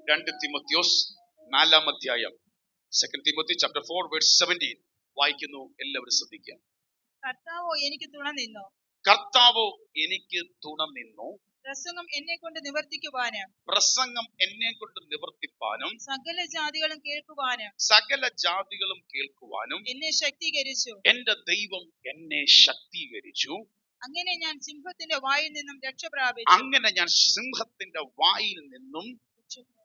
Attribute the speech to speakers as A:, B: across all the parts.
A: 2 തിമോത്തിയോസ് 4-ാം അധ്യായം 2 Timothy chapter 4 verse 17 വായിക്കുന്നു. എല്ലാവരും ശ്രദ്ധിക്കുക.
B: കർത്താവോ എനിക്ക് തുണ നിന്നു,
A: കർത്താവോ എനിക്ക് തുണ നിന്നു,
B: പ്രസംഗം എന്നെ കൊണ്ട് നിവർത്തിക്കുവാനും,
A: പ്രസംഗം എന്നെ കൊണ്ട് നിവർത്തിപ്പാനും,
B: സകല ജാതികളും കേൾക്കുവാനും,
A: സകല ജാതികളും കേൾക്കുവാനും
B: എന്നെ ശക്തീകരിച്ചു.
A: എന്റെ ദൈവം എന്നെ ശക്തീകരിച്ചു.
B: അങ്ങനെ ഞാൻ സിംഹത്തിന്റെ വായിൽ നിന്നും രക്ഷ പ്രാപിച്ചു.
A: അങ്ങനെ ഞാൻ സിംഹത്തിന്റെ വായിൽ നിന്നും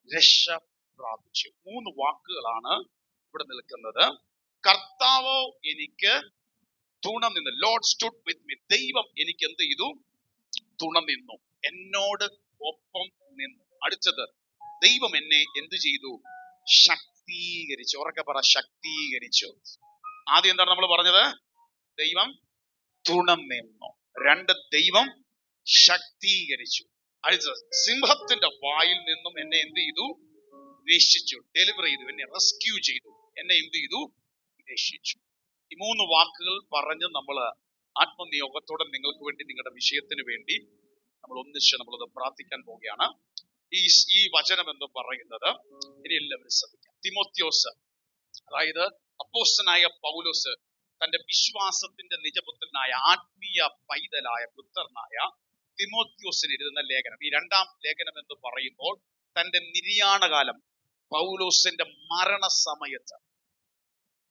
A: രക്ഷ പ്രാപിച്ചു. 3 വാക്കുകളാണ് ഇവിടെ നിൽക്കുന്നത്. കർത്താവോ എനിക്ക് തുണ നിന്നു. Lord stood with me. ദൈവം എനിക്ക് എന്ത് ചെയ്തു? തുണ നിന്നു, എന്നോട് ഒപ്പം നിന്നു. അടുത്തത്, ദൈവം എന്നെ എന്ത് ചെയ്തു? ശക്തീകരിച്ചു. ഉറക്കെ പറ, ശക്തീകരിച്ചു. ആദ്യം എന്താണ് നമ്മൾ പറഞ്ഞത്? ദൈവം തുണ നിന്നു. 2, ദൈവം ശക്തീകരിച്ചു. അടുത്തത്, സിംഹത്തിന്റെ വായിൽ നിന്നും എന്നെ എന്ത് ചെയ്തു? രക്ഷിച്ചു, ഡെലിവർ ചെയ്തു, എന്നെ റെസ്ക്യൂ ചെയ്തു, എന്നെ എന്ത് ചെയ്തു? രക്ഷിച്ചു. ഈ 3 വാക്കുകൾ പറഞ്ഞ് നമ്മൾ ആത്മനിയോഗത്തോടെ നിങ്ങൾക്ക് വേണ്ടി, നിങ്ങളുടെ വിഷയത്തിന് വേണ്ടി നമ്മൾ നമ്മളത് പ്രാർത്ഥിക്കാൻ പോവുകയാണ്. ഈ വചനം എന്ന് പറയുന്നത്, ഇനി എല്ലാവരും ശ്രദ്ധിക്കാം. തിമോത്തിയോസ്, അതായത് അപ്പോസ്തലനായ പൗലോസ് തന്റെ വിശ്വാസത്തിന്റെ നിജപുത്രനായ ആത്മീയ പൈതലായ പുത്രനായ തിമോത്തിയോസിന് എഴുതുന്ന ലേഖനം. ഈ 2-ാം ലേഖനം എന്ന് പറയുമ്പോൾ തന്റെ നിര്യാണകാലം, പൗലോസിന്റെ മരണസമയത്ത്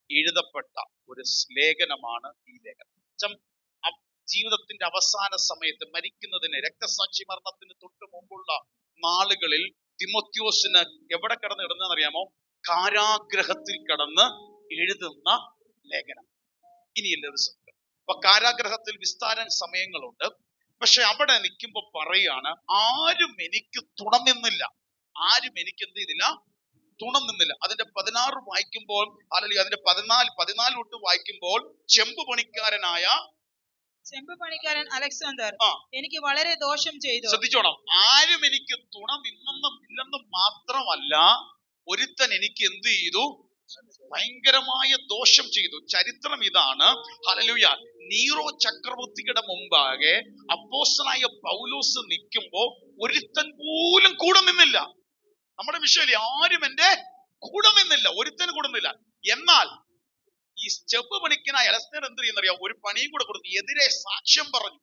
A: എഴുതപ്പെട്ട ഒരു ലേഖനമാണ് ഈ ലേഖനം. ജീവിതത്തിന്റെ അവസാന സമയത്ത് മരിക്കുന്നതിന്, രക്തസാക്ഷി മരണത്തിന് തൊട്ട് മുമ്പുള്ള നാളുകളിൽ തിമോത്തിയോസിന് എവിടെ കിടന്ന് ഇടുന്നറിയാമോ? കാരാഗ്രഹത്തിൽ കിടന്ന് എഴുതുന്ന ലേഖനം. ഇനി എല്ലാവരും ശ്രദ്ധിക്കണം. അപ്പൊ കാരാഗ്രഹത്തിൽ വിസ്താര സമയങ്ങളുണ്ട്. പക്ഷെ അവിടെ നിൽക്കുമ്പോ പറയാണ്, ആരും എനിക്ക് തുണ നിന്നില്ല. ആരും എനിക്ക് എന്ത് ചെയ്തില്ല? തുണ നിന്നില്ല. അതിന്റെ 16 വായിക്കുമ്പോൾ, അല്ലെങ്കിൽ അതിന്റെ 14 തൊട്ട് വായിക്കുമ്പോൾ, ചെമ്പ് പണിക്കാരൻ അലക്സാണ്ടർ എനിക്ക് വളരെ ദോഷം ചെയ്തു. ശ്രദ്ധിച്ചോണം, ആരും എനിക്ക് തുണ ഇല്ലെന്നും മാത്രമല്ല, ഒരുത്തൻ എനിക്ക് എന്ത് ചെയ്തു? ഭയങ്കരമായ ദോഷം ചെയ്തു. ചരിത്രം ഇതാണ്. ഹല്ലേലൂയ. നീറോ ചക്രവർത്തിയുടെ മുമ്പാകെ അപ്പോസ്തലനായ പൗലോസ് നിൽക്കുമ്പോ ഒരുത്തൻ പോലും കൂടെ നിന്നില്ല. നമ്മുടെ വിഷയത്തിൽ ആരും എന്റെ കൂടെ നിന്നില്ല, ഒരുത്തനും കൂടെ നിന്നില്ല. എന്നാൽ ഈ ചെമ്പ് പണിക്കനായ അലക്സാണ്ടർ എന്ത് ചെയ്യുന്നറിയാം? ഒരു പണിയും കൂടെ കൊടുത്തു, എതിരെ സാക്ഷ്യം പറഞ്ഞു.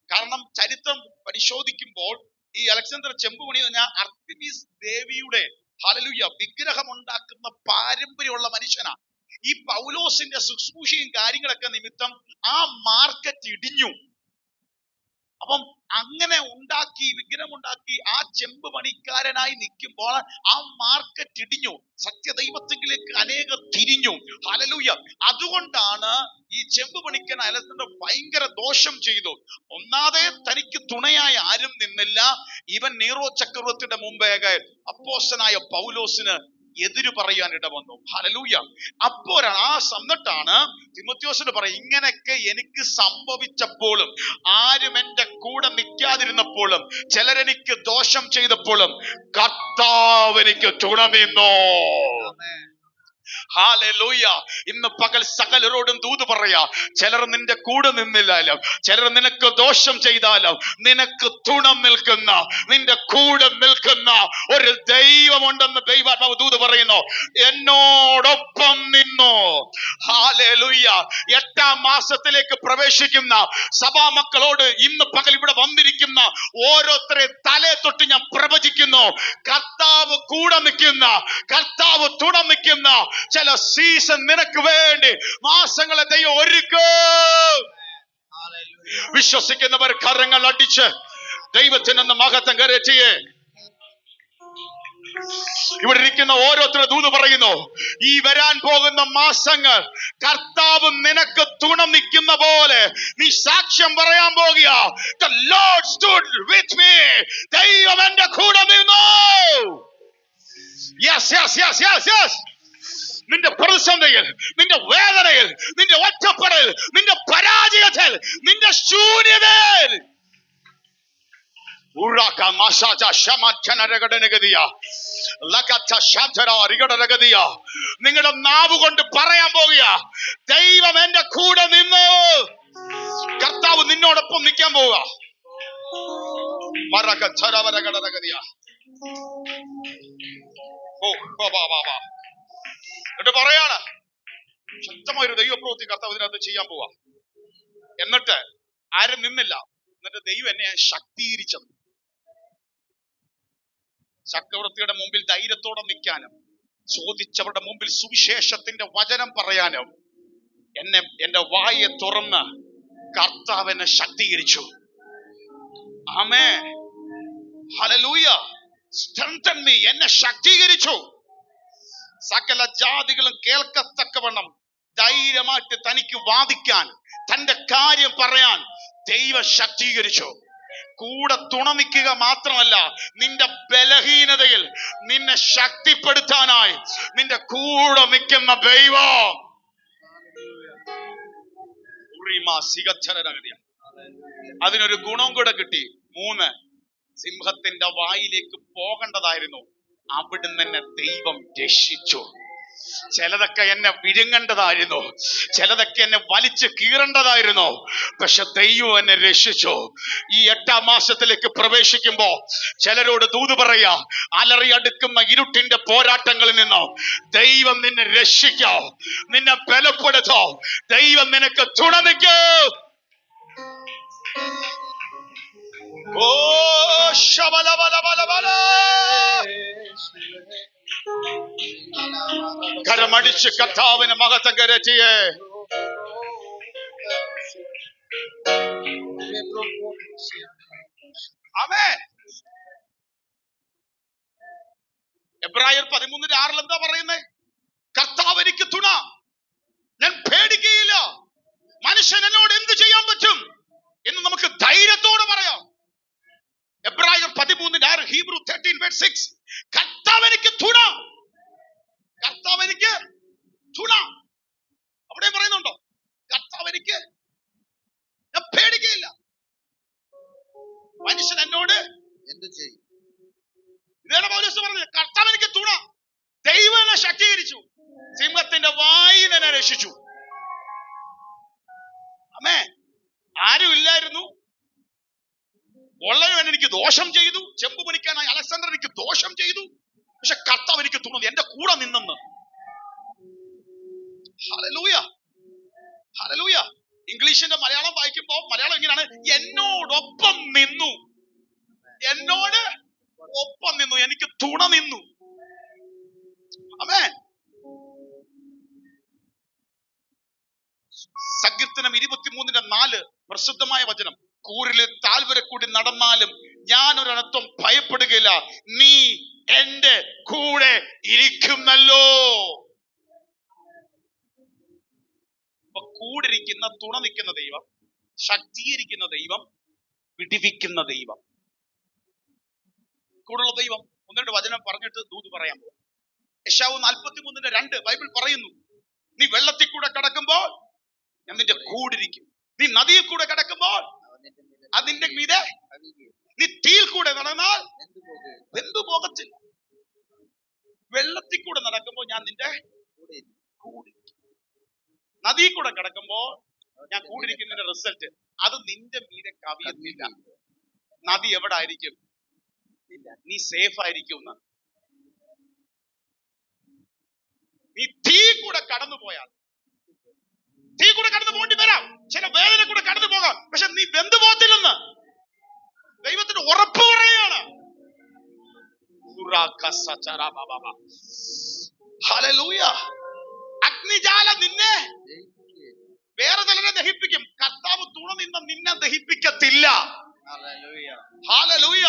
A: കാരണം ചരിത്രം പരിശോധിക്കുമ്പോൾ ഈ അലക്സാണ്ടർ ചെമ്പ് പണി എന്ന് പറഞ്ഞാൽ അർത്തിമീസ് ദേവിയുടെ, ഹല്ലേലൂയ, വിഗ്രഹം ഉണ്ടാക്കുന്ന പാരമ്പര്യമുള്ള മനുഷ്യനാണ്. ഈ പൗലോസിന്റെ ശുശ്രൂഷയും കാര്യങ്ങളൊക്കെ നിമിത്തം ആ മാർക്കറ്റ് ഇടിഞ്ഞു. അപ്പം അങ്ങനെ വിഗ്രഹം ഉണ്ടാക്കി ആ ചെമ്പ് പണിക്കാരനായി നിൽക്കുമ്പോൾ ആ മാർക്കറ്റ് ഇടിഞ്ഞു. സത്യദൈവത്തിലേക്ക് അനേകം തിരിഞ്ഞു. ഹല്ലേലൂയ. അതുകൊണ്ടാണ് ഈ ചെമ്പ് പണിക്കൻ അലക്സാണ്ടർ ഭയങ്കര ദോഷം ചെയ്തു. ഒന്നാതെ തനിക്ക് തുണയായി ആരും നിന്നില്ല. ഇവൻ നീറോ ചക്രവർത്തിയുടെ മുമ്പേക്ക് അപ്പോസ്തലനായ പൗലോസിന് എതിര് പറയാൻ ഇടവന്നു. ഹല്ലേലൂയ. അപ്പോഴാണ് എന്നിട്ടാണ് തിമോത്തിയോസിന് പറയും, ഇങ്ങനെയൊക്കെ എനിക്ക് സംഭവിച്ചപ്പോഴും, ആരും എന്റെ കൂടെ നിൽക്കാതിരുന്നപ്പോഴും, ചിലരെനിക്ക് ദോഷം ചെയ്തപ്പോഴും, കർത്താവ് എനിക്ക് തുണ നിന്നു. ഹല്ലേലൂയ. ഇന്ന് പകൽ സകലരോടും ദൂത് പറയാ, ചിലർ നിന്റെ കൂടെ നിന്നില്ലാലും, ചിലർ നിനക്ക് ദോഷം ചെയ്താലും, നിനക്ക് തുണ നിൽക്കുന്ന, നിന്റെ കൂടെ നിൽക്കുന്ന ഒരു ദൈവമുണ്ടെന്ന് ദൈവാത്മാവ് ദൂത് പറയുന്നു. എന്നോടൊപ്പം നിന്നു. ഹല്ലേലൂയ. 8-ാം മാസത്തിലേക്ക് പ്രവേശിക്കുന്ന സഭാമക്കളോട് ഇന്ന് പകൽ ഇവിടെ വന്നിരിക്കുന്ന ഓരോരുത്തരെ തലേ തൊട്ട് ഞാൻ പ്രവചിക്കുന്നു. കർത്താവ് കൂടെ നിൽക്കുന്ന, കർത്താവ് തുണ നിൽക്കുന്ന ചില സീസൺ നിനക്ക് വേണ്ടി മാസങ്ങളെ ദൈവം ഒരുക്കും. വിശ്വസിക്കുന്നവർ കരങ്ങൾ അടിച്ച് ദൈവത്തിനെന്ന് മഹത്വം കരയറ്റിയേ. ഇവിടെ ഇരിക്കുന്ന ഓരോരുത്തരും ദൂത് പറയുന്നു, ഈ വരാൻ പോകുന്ന മാസങ്ങൾ കർത്താവ് നിനക്ക് തുണ നിൽക്കുന്ന പോലെ നീ സാക്ഷ്യം പറയാൻ പോകുക. The Lord stood with me. ദൈവം എന്റെ കൂടെ നിന്നു. Yes, yes, yes, yes, yes. നിന്റെ പ്രതിസന്ധിയിൽ, നിന്റെ വേദനയിൽ, നിന്റെ ഒറ്റപ്പെടൽ, നിന്റെ പരാജയത്തിൽ, നിന്റെ ശൂന്യതയിൽ, നിങ്ങളുടെ നാവ് കൊണ്ട് പറയാൻ പോകുക, ദൈവം എന്റെ കൂടെ നിന്നു. കർത്താവ് നിന്നോടൊപ്പം നിൽക്കാൻ പോവുക. ഓ എന്നിട്ട് പറയാണ്, ശക്തമായൊരു ദൈവപ്രവൃത്തി കർത്താവ് ഇതിനകത്ത് ചെയ്യാൻ പോവാ. എന്നിട്ട് ആരും നിന്നില്ല. എന്നിട്ട് ദൈവം എന്നെ ശക്തീകരിച്ചത്. ചക്രവർത്തിയുടെ മുമ്പിൽ ധൈര്യത്തോടെ നിൽക്കാനും ചോദിച്ചവരുടെ മുമ്പിൽ സുവിശേഷത്തിന്റെ വചനം പറയാനും എന്റെ വായെ തുറന്ന് കർത്താവ് എന്നെ ശക്തീകരിച്ചു. ആമേൻ, ഹല്ലേലൂയ. സ്ട്രെങ്തൻ മീ, എന്നെ ശക്തീകരിച്ചു. സകല ജാതികളും കേൾക്കത്തക്കവണ്ണം ധൈര്യമായിട്ട് തനിക്ക് വാദിക്കാൻ, തന്റെ കാര്യം പറയാൻ ദൈവം ശക്തീകരിച്ചു. കൂടെ തുണ നിൽക്കുക മാത്രമല്ല, നിന്റെ ബലഹീനതയിൽ നിന്നെ ശക്തിപ്പെടുത്താനായി നിന്റെ കൂടെ നിൽക്കുന്ന ദൈവം. അതിനൊരു ഗുണം കൂടെ കിട്ടി. 3, സിംഹത്തിന്റെ വായിലേക്ക് പോകേണ്ടതായിരുന്നു, അവിടുന്ന് എന്നെ ദൈവം രക്ഷിച്ചു. ചിലതൊക്കെ എന്നെ വിഴുങ്ങേണ്ടതായിരുന്നു, ചിലതൊക്കെ എന്നെ വലിച്ചു കീറേണ്ടതായിരുന്നു, പക്ഷെ ദൈവം എന്നെ രക്ഷിച്ചു. ഈ 8ാം മാസത്തിലേക്ക് പ്രവേശിക്കുമ്പോ ചിലരോട് ദൂത് പറയാ, അലറി അടുക്കുന്ന ഇരുട്ടിന്റെ പോരാട്ടങ്ങളിൽ നിന്നോ ദൈവം നിന്നെ രക്ഷിക്കോ, നിന്നെ ബലപ്പെടുത്തോ, ദൈവം നിനക്ക് തുണ നിൽക്കൂ. ഓ ശബലബലബലബല, കരമടിച്ച് കർത്താവിന് മഹത്വം കരറ്റിയേ. ആമേൻ. എബ്രായർ 13:6 എന്താ പറയുന്നേ? കർത്താവ് എനിക്ക് തുണ, ഞാൻ പേടിക്കുകയില്ല. മനുഷ്യൻ എന്നോട് എന്ത് ചെയ്യാൻ പറ്റും എന്ന് നമുക്ക് ധൈര്യത്തോടെ പറയാം. എബ്രായർ 13:6, ഹീബ്രു 13:6, കർത്താവ് എനിക്ക് തുണ, കർത്താവ് എനിക്ക് തുണ. അവിടെ പറയുന്നുണ്ടോ? കർത്താവ് എനിക്ക്, ഞാൻ പേടിക്കുകയില്ല. മനുഷ്യൻ എന്നോട് എന്ത് ചെയ്യും? ഇതാണ് പൗലോസ് പറഞ്ഞത്. കർത്താവ് എനിക്ക് തുണ, ദൈവം എന്നെ ശക്തീകരിച്ചു, സിംഹത്തിന്റെ വായിൽ എന്നെ രക്ഷിച്ചു. അമ്മേ, ആരും ഇല്ലായിരുന്നു, ഉള്ളവൻ എനിക്ക് ദോഷം ചെയ്തു. ചെമ്പ് പണിക്കാനായി അലക്സാണ്ടർ എനിക്ക് ദോഷം ചെയ്തു, പക്ഷെ കർത്താവ് എനിക്ക് തുണ, എന്റെ കൂടെ നിന്നെന്ന്. Hallelujah, hallelujah. ഇംഗ്ലീഷിന്റെ മലയാളം വായിക്കുമ്പോ മലയാളം എങ്ങനെയാണ്? എന്നോടൊപ്പം നിന്നു, എന്നോട് ഒപ്പം നിന്നു, എനിക്ക് തുണ നിന്നു. ആമേൻ. സങ്കീർത്തനം 23:4 പ്രസിദ്ധമായ വചനം, കൂരില് താഴ്വര കൂടി നടന്നാലും ഞാൻ ഒരനർത്ഥം ഭയപ്പെടുകയില്ല, നീ എന്റെ കൂടെ ഇരിക്കുന്നല്ലോ. കൂടിരിക്കുന്ന, തുണ നിൽക്കുന്ന ദൈവം, ശക്തീകരിക്കുന്ന ദൈവം, വിടിവിക്കുന്ന ദൈവം, കൂടുള്ള ദൈവം. 1-2 വചനം പറഞ്ഞിട്ട് ദൂത് പറയാൻ പോകും. യെശയ്യാവ് 43:2 ബൈബിൾ പറയുന്നു, നീ വെള്ളത്തിൽ കൂടെ കടക്കുമ്പോൾ ഞാൻ നിന്റെ കൂടിരിക്കും, നീ നദിയിൽ കൂടെ കടക്കുമ്പോൾ അതിന്റെ മീതെ, നീ തീയിൽ കൂടെ നടന്നാൽ വെന്തു പോകത്തില്ല. വെള്ളത്തിൽ കൂടെ നടക്കുമ്പോൾ ഞാൻ നിന്റെ കൂടെ, നദിയിൽ കൂടെ കിടക്കുമ്പോൾ ഞാൻ കൂടിരിക്കുന്നതിന്റെ റിസൾട്ട് അത് നിന്റെ മീതെ കവിയത്തില്ല. നദി എവിടെ ആയിരിക്കും? നീ സേഫ് ആയിരിക്കും. നീ തീ കൂടെ കടന്നു പോയാൽ, തീ കൂടെ കടന്നു പോകേണ്ടി വരാം, ചില വേദന കൂടെ കടന്നു പോകാം, പക്ഷെ നീ വെന്തു പോകത്തില്ലെന്ന് ദൈവത്തിന് ഉറപ്പ് പറയുകയാണ്. ഹല്ലേലൂയ. അഗ്നിജാല നിന്നെ വേറെ ചിലരെ ദഹിപ്പിക്കും, കർത്താവ് തുണ നിന്ന നിന്നെ ദഹിപ്പിക്കത്തില്ല. ഹല്ലേലൂയ.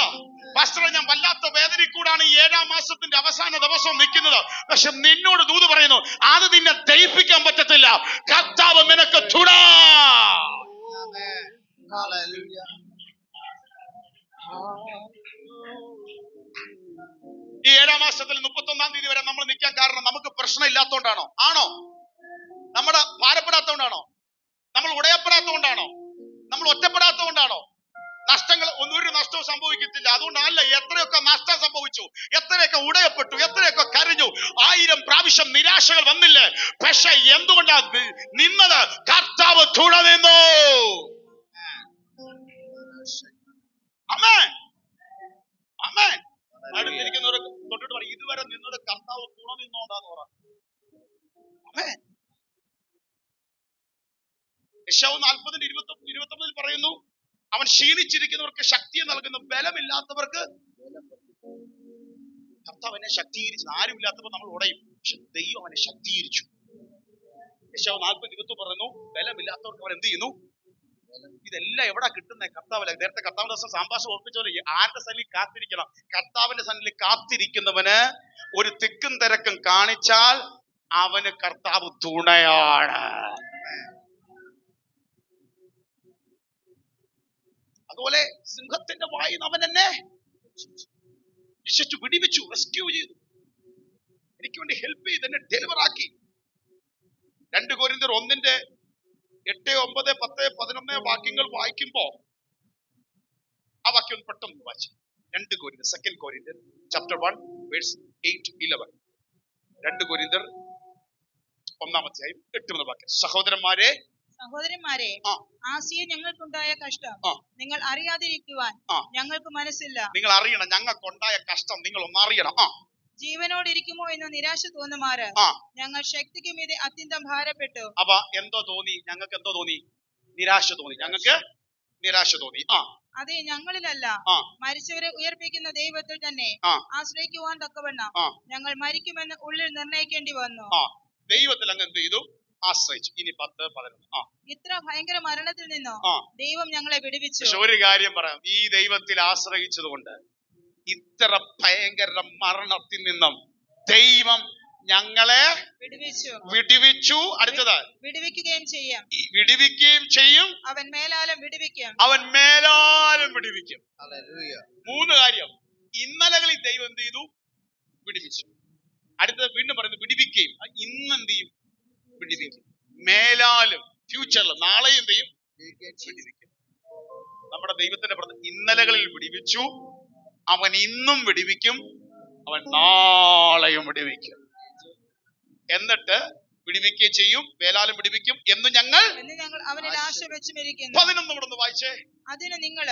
A: പാസ്റ്ററെ, ഞാൻ വല്ലാത്ത വേദനയിൽ കൂടാണ് ഈ 7ാം മാസത്തിന്റെ അവസാന ദിവസം നിൽക്കുന്നത്, പക്ഷെ നിന്നോട് ദൂത് പറയുന്നു, അത് നിന്നെ ദഹിപ്പിക്കാൻ പറ്റത്തില്ല. കർത്താവ് നിനക്ക് തുണ. ഈ 7ാം മാസത്തിൽ 31-ാം തീയതി വരെ നമ്മൾ നിൽക്കാൻ കാരണം നമുക്ക് പ്രശ്നം ഇല്ലാത്തോണ്ടാണോ? ആണോ? നമ്മുടെ ഭാരപ്പെടാത്തോണ്ടാണോ? നമ്മൾ ഉടയപ്പെടാത്തോണ്ടാണോ? നമ്മൾ ഒറ്റപ്പെടാത്തോണ്ടാണോ? നഷ്ടങ്ങൾ ഒരു നഷ്ടവും സംഭവിക്കത്തില്ല, അതുകൊണ്ടല്ല. എത്രയൊക്കെ നഷ്ടം സംഭവിച്ചു, എത്രയൊക്കെ ഉടയപ്പെട്ടു, എത്രയൊക്കെ കരഞ്ഞു, 1000 പ്രാവശ്യം നിരാശകൾ വന്നില്ലേ, പക്ഷെ എന്തുകൊണ്ടാ നിന്നത്? കർത്താവ് തുണ നിന്നു. ആമേൻ, ആമേൻ. അടുത്തിരിക്കുന്നവർ തൊട്ടിട്ട് പറയും, ഇതുവരെ നിന്നത് കർത്താവ് തുണ നിന്നോണ്ടാന്ന് പറ. ആമേൻ. യെശയ്യാവ് 40:29 പറയുന്നു, അവൻ ക്ഷീണിച്ചിരിക്കുന്നവർക്ക് ശക്തിയെ നൽകുന്നു, ബലമില്ലാത്തവർക്ക്. കർത്താവ് എന്നെ ശക്തീകരിച്ചു. ആരുമില്ലാത്തപ്പോൾ നമ്മൾ ഉടയും, പക്ഷെ ദൈവം അവനെ ശക്തീകരിച്ചു. യെശയ്യാവ് 40:29 പറയുന്നു, ബലമില്ലാത്തവർക്ക് അവൻ എന്ത് ചെയ്യുന്നു? ഇതെല്ലാം എവിടെ കിട്ടുന്നേ? കർത്താവല്ല. നേരത്തെ കർത്താവിന്റെ ദിവസം സാമ്പാസ് ഓർപ്പിച്ചോലെ, ആരുടെ സന്നിധിയിൽ കാത്തിരിക്കണം? കർത്താവിന്റെ സന്നിധിയിൽ കാത്തിരിക്കുന്നവന് ഒരു തിക്കും തിരക്കും കാണിച്ചാൽ അവന് കർത്താവ് തുണയാണ്. അതുപോലെ സിംഹത്തിന്റെ വായിൽ അവൻ എന്നെ രക്ഷിച്ചു, വിടിവിച്ചു, റെസ്ക്യൂ ചെയ്തു, എനിക്ക് വേണ്ടി ഹെൽപ്പ് ചെയ്ത് എന്നെ ഡെലിവർ ആക്കി. 2 കൊരിന്ത്യർ 1:8, 9, 10, 11 വാക്യങ്ങൾ വായിക്കുമ്പോ ആ വാക്യം പെട്ടെന്ന് വായിച്ചു. 2 കൊരിന്ത്യർ, 2 കൊരിന്ത്യർ chapter 1 verse 8-11. 2 കൊരിന്ത്യർ 1-8 വാക്യം. സഹോദരന്മാരെ,
B: ആസിയ ഞങ്ങൾക്കുണ്ടായ കഷ്ടം നിങ്ങൾ അറിയാതിരിക്കുവാൻ ഞങ്ങൾക്ക് മനസ്സില്ല.
A: നിങ്ങൾ അറിയണം, ഞങ്ങൾക്കുണ്ടായ കഷ്ടം നിങ്ങൾ ഒന്നറിയണം.
B: ജീവനോടിരിക്കുമോ എന്ന് നിരാശ തോന്നുമാറ് ഞങ്ങൾ ശക്തിക്ക് മീതെ അത്യന്തം ഭാരപ്പെട്ടു.
A: അപ്പൊ എന്തോ തോന്നി? ഞങ്ങൾക്ക് എന്തോ തോന്നി? നിരാശ തോന്നി. ഞങ്ങൾക്ക് നിരാശ തോന്നി.
B: അതെ, ഞങ്ങളിലല്ല, മരിച്ചവരെ ഉയർപ്പിക്കുന്ന ദൈവത്തിൽ തന്നെ ആശ്രയിക്കുവാൻ തക്കവണ്ണം ഞങ്ങൾ മരിക്കുമെന്ന് ഉള്ളിൽ നിർണയിക്കേണ്ടി വന്നു.
A: ദൈവത്തിൽ അങ്ങ് എന്ത് ചെയ്തു? ആശ്രയിച്ചു. ഇനി 10, 11.
B: ഇത്ര ഭയങ്കര മരണത്തിൽ നിന്നോ ദൈവം ഞങ്ങളെ വിടുവിച്ചു.
A: ഒരു കാര്യം പറയാം, ഈ ദൈവത്തിൽ ആശ്രയിച്ചത് കൊണ്ട് ഇത്ര ഭയങ്കര മരണത്തിൽ നിന്നും ദൈവം ഞങ്ങളെ വിടുവിച്ചു. അടുത്തത് വിടുവിക്കുകയും ചെയ്യും. അവൻ മേലാലും വിടുവിക്കും. 3 കാര്യം. ഇന്നലകളിൽ ദൈവം എന്ത് ചെയ്തു? വിടുവിച്ചു. അടുത്തത് വീണ്ടും പറയുന്നത് വിടുവിക്കുകയും. ഇന്നെന്ത് ചെയ്യും? വിടുവിക്കും. മേലാലും, ഫ്യൂച്ചറിൽ, നാളെയും ചെയ്യും, വിടുവിക്കും. നമ്മുടെ ദൈവത്തിന്റെ ഇന്നലകളിൽ വിടുവിച്ചു, അവൻ ഇന്നും വിടുവിക്കും, അവൻ നാളെയും വിടുവിക്കും. എന്നിട്ട് വിടുവിക്കുകയും ചെയ്യും, മേലാലും വിടുവിക്കും എന്ന് ഞങ്ങൾ
B: അവനിൽ ആശ വെച്ചുമിരിക്കുന്നു.
A: 11 ഇവിടെ വായിച്ചേ.
B: അതിന് നിങ്ങൾ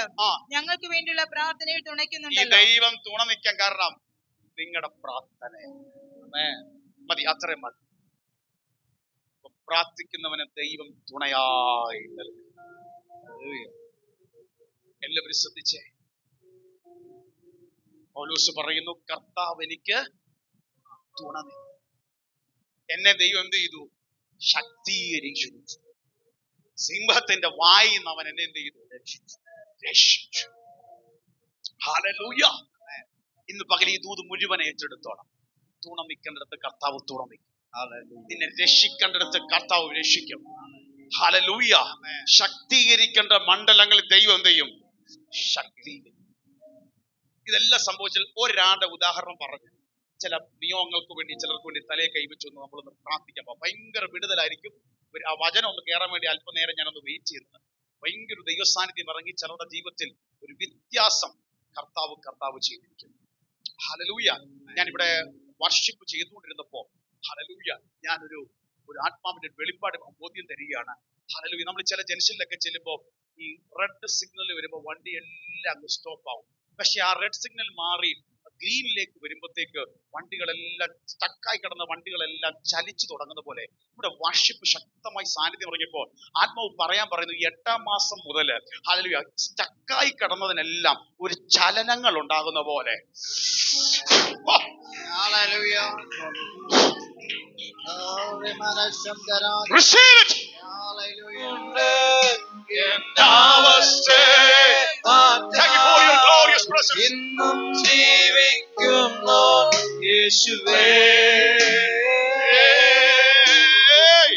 B: ഞങ്ങൾക്ക് വേണ്ടിയുള്ള പ്രാർത്ഥനയിൽ തുണയ്ക്കുന്നുണ്ടല്ലോ.
A: ഈ ദൈവം തുണ നിൽക്കാൻ കാരണം നിങ്ങളുടെ പ്രാർത്ഥന മതി, അത്രയും മതി. പ്രാർത്ഥിക്കുന്നവന് ദൈവം തുണയായി നൽകും. എല്ലാവരും ശ്രദ്ധിച്ചേ. പൗലോസ് പറയുന്നു, കർത്താവ് എനിക്ക് തുണ നിന്നു. എന്നെ ദൈവം എന്ത് ചെയ്തു? ശക്തീകരിച്ചു. സിംഹത്തിന്റെ വായിൽ നിന്ന് അവൻ എന്നെ എന്ത് ചെയ്തു? രക്ഷിച്ചു. ഹല്ലേലൂയ. ഇന്ന് പകൽ ഈ ദൂത് മുഴുവൻ ഏറ്റെടുത്തോണം. തുണ നിൽക്കേണ്ടിടത്ത് കർത്താവ് തുണ നിൽക്കും. നിന്നെ രക്ഷിക്കേണ്ടിടത്ത് കർത്താവ് രക്ഷിക്കും. ഹല്ലേലൂയ. ശക്തീകരിക്കേണ്ട മണ്ഡലങ്ങളിൽ ദൈവം എന്ത് ചെയ്യും? ശക്തീകരിക്കും. ഇതെല്ലാം സംഭവിച്ചാൽ ഒരാളുടെ ഉദാഹരണം പറഞ്ഞു. ചില നിയമങ്ങൾക്ക് വേണ്ടി, ചിലർക്ക് വേണ്ടി തലയെ കൈവച്ചു എന്ന് നമ്മളൊന്ന് പ്രാർത്ഥിക്കാം. ഭയങ്കര വിടുതലായിരിക്കും. ആ വചനം ഒന്ന് കയറാൻ വേണ്ടി അല്പനേരം ഞാനൊന്ന് വെയിറ്റ് ചെയ്യുന്നത്. ഭയങ്കര ദൈവസാന്നിധ്യം ഇറങ്ങി ചിലരുടെ ജീവിതത്തിൽ ഒരു വ്യത്യാസം കർത്താവ് ചെയ്തിരിക്കുന്നു. ഹല്ലേലൂയ. ഞാനിവിടെ വർഷിപ്പ് ചെയ്തുകൊണ്ടിരുന്നപ്പോ ഹല്ലേലൂയ ഞാനൊരു ആത്മാവിന്റെ വെളിപ്പാട് ബോധ്യം തരികയാണ്. ഹല്ലേലൂയ. നമ്മൾ ചില ജംഗ്ഷനിലൊക്കെ ചെല്ലുമ്പോൾ ഈ റെഡ് സിഗ്നൽ വരുമ്പോൾ വണ്ടി എല്ലാം അങ്ങ് സ്റ്റോപ്പ് ആവും. പക്ഷെ ആ റെഡ് സിഗ്നൽ മാറി ഗ്രീനിലേക്ക് വരുമ്പോഴത്തേക്ക് വണ്ടികളെല്ലാം സ്റ്റക്കായി കിടന്ന വണ്ടികളെല്ലാം ചലിച്ചു തുടങ്ങുന്ന പോലെ ഇവിടെ വർഷിപ്പ് ശക്തമായി സാന്നിധ്യം ഇറങ്ങിയപ്പോൾ ആത്മാവ് പറയുന്നു, 8-ാം മാസം മുതൽ ഹല്ലേലൂയ സ്റ്റക്കായി കിടന്നതിനെല്ലാം ഒരു ചലനങ്ങൾ ഉണ്ടാകുന്ന പോലെ. Receive it. Thank you for your glorious presence.
C: ഇന്നും ജീവിക്കുന്നു യേശുവേ,